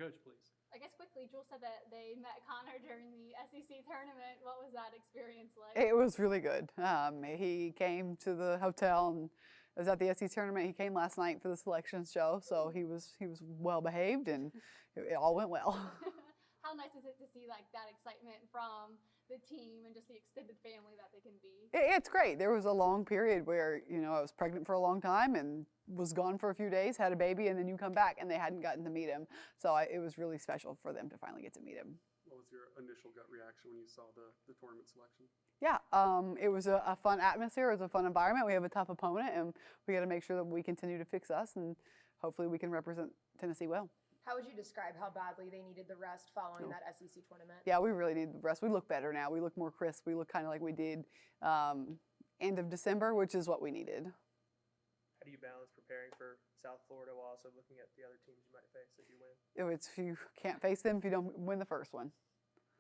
coach, please. I guess quickly, Jewel said that they met Connor during the SEC tournament. What was that experience like? It was really good. He came to the hotel and was at the SEC tournament. He came last night for the selection show, so he was well behaved and it all went well. How nice is it to see like that excitement from the team and just the extended family that they can be? It's great. There was a long period where, I was pregnant for a long time and was gone for a few days, had a baby, and then you come back and they hadn't gotten to meet him. So it was really special for them to finally get to meet him. What was your initial gut reaction when you saw the tournament selection? Yeah, it was a fun atmosphere. It was a fun environment. We have a tough opponent, and we got to make sure that we continue to fix us, and hopefully we can represent Tennessee well. How would you describe how badly they needed the rest following that SEC tournament? Yeah, we really need the rest. We look better now. We look more crisp. We look kind of like we did end of December, which is what we needed. How do you balance preparing for South Florida while also looking at the other teams you might face if you win? You can't face them if you don't win the first one.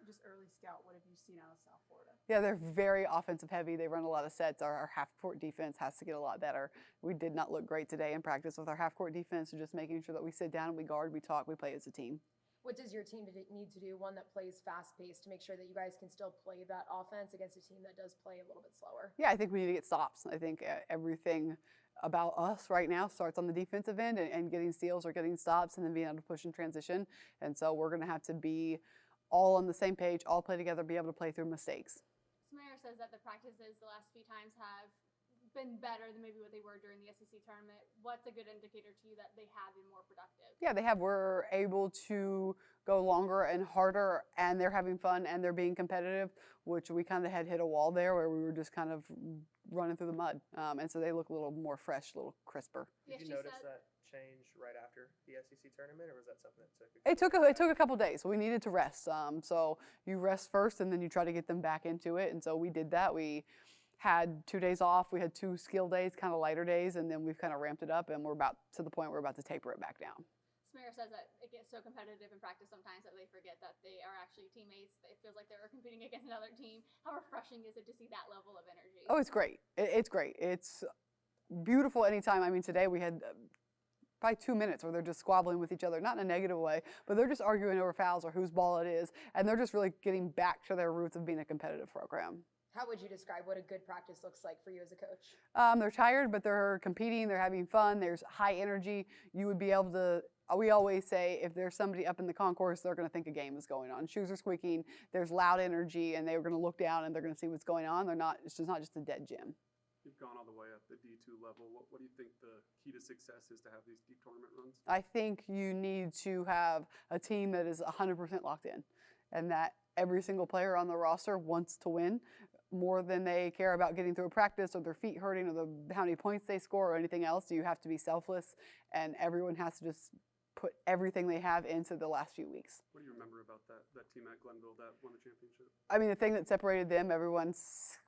Just early scout, what have you seen out of South Florida? Yeah, they're very offensive heavy. They run a lot of sets. Our half-court defense has to get a lot better. We did not look great today in practice with our half-court defense, so just making sure that we sit down and we guard, we talk, we play as a team. What does your team need to do, one that plays fast-paced, to make sure that you guys can still play that offense against a team that does play a little bit slower? Yeah, I think we need to get stops. I think everything about us right now starts on the defensive end and getting steals or getting stops and then being able to push in transition. And so we're going to have to be all on the same page, all play together, be able to play through mistakes. Samaire says that the practices the last few times have been better than maybe what they were during the SEC tournament. What's a good indicator to you that they have been more productive? Yeah, they have. We're able to go longer and harder, and they're having fun, and they're being competitive, which we kind of had hit a wall there where we were just kind of running through the mud. And so they look a little more fresh, a little crisper. Did you notice that change right after the SEC tournament, or was that something that it took a couple days. We needed to rest. So you rest first, and then you try to get them back into it. And so we did that. We had 2 days off. We had 2 skill days, kind of lighter days, and then we've kind of ramped it up, and we're about to the point where we're about to taper it back down. Samaire says that it gets so competitive in practice sometimes that they forget that they are actually teammates. It feels like they're competing against another team. How refreshing is it to see that level of energy? Oh, it's great. It's great. It's beautiful anytime. I mean, today we had probably 2 minutes where they're just squabbling with each other, not in a negative way, but they're just arguing over fouls or whose ball it is, and they're just really getting back to their roots of being a competitive program. How would you describe what a good practice looks like for you as a coach? They're tired, but they're competing, they're having fun, there's high energy. You would be able to, we always say if there's somebody up in the concourse, they're going to think a game is going on. Shoes are squeaking, there's loud energy, and they're going to look down and they're going to see what's going on. It's just not just a dead gym. You've gone all the way up the D2 level. What do you think the key to success is to have these deep tournament runs? I think you need to have a team that is 100% locked in, and that every single player on the roster wants to win more than they care about getting through a practice or their feet hurting or how many points they score or anything else. You have to be selfless, and everyone has to just put everything they have into the last few weeks. What do you remember about that team at Glenville that won the championship? I mean, the thing that separated them, everyone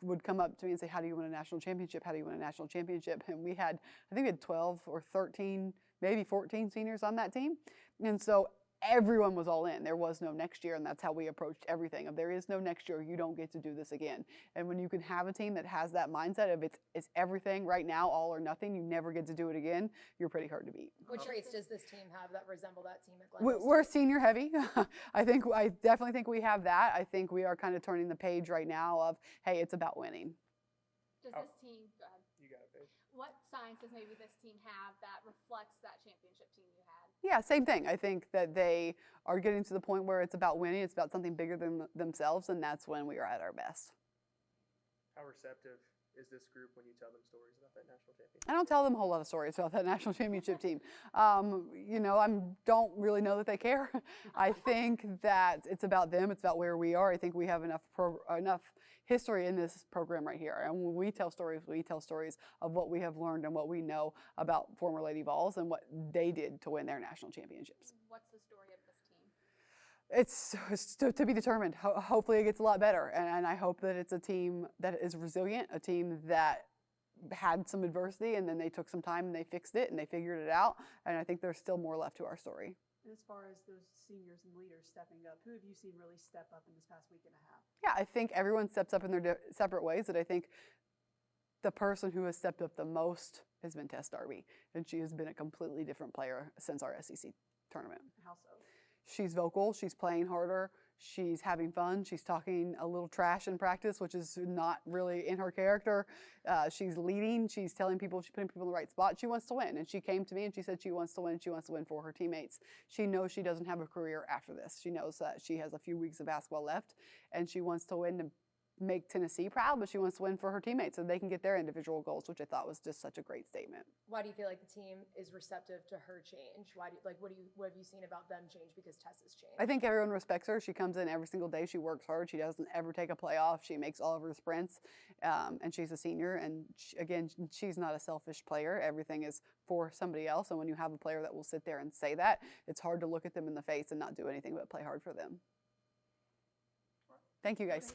would come up to me and say, how do you win a national championship? How do you win a national championship? And I think we had 12 or 13, maybe 14 seniors on that team. And so everyone was all in. There was no next year, and that's how we approached everything. If there is no next year, you don't get to do this again. And when you can have a team that has that mindset of it's everything right now, all or nothing, you never get to do it again, you're pretty hard to beat. What traits does this team have that resemble that team at Glenville? We're senior heavy. I definitely think we have that. I think we are kind of turning the page right now of, hey, it's about winning. Does this team, go ahead. You got it, babe. What signs does maybe this team have that reflects that championship team you had? Yeah, same thing. I think that they are getting to the point where it's about winning. It's about something bigger than themselves, and that's when we are at our best. How receptive is this group when you tell them stories about that national championship? I don't tell them a whole lot of stories about that national championship team. I don't really know that they care. I think that it's about them. It's about where we are. I think we have enough history in this program right here. And when we tell stories of what we have learned and what we know about former Lady Vols and what they did to win their national championships. What's the story of this team? It's to be determined. Hopefully it gets a lot better. And I hope that it's a team that is resilient, a team that had some adversity and then they took some time and they fixed it and they figured it out. And I think there's still more left to our story. And as far as those seniors and leaders stepping up, who have you seen really step up in this past week and a half? Yeah, I think everyone steps up in their separate ways. That I think the person who has stepped up the most has been Tess Darby. And she has been a completely different player since our SEC tournament. How so? she's vocal, she's playing harder, she's having fun, she's talking a little trash in practice, which is not really in her character. She's leading, she's telling people, she's putting people in the right spot. She wants to win, and she came to me and she said she wants to win. She wants to win for her teammates. She knows she doesn't have a career after this. She knows that she has a few weeks of basketball left, and she wants to win to make Tennessee proud, but she wants to win for her teammates so they can get their individual goals, which I thought was just such a great statement. Why do you feel like the team is receptive to her change? What have you seen about them change because Tess has changed? I think everyone respects her. She comes in every single day. She works hard. She doesn't ever take a play off. She makes all of her sprints, and she's a senior. And again, she's not a selfish player. Everything is for somebody else. And when you have a player that will sit there and say that, it's hard to look at them in the face and not do anything but play hard for them. Thank you, guys.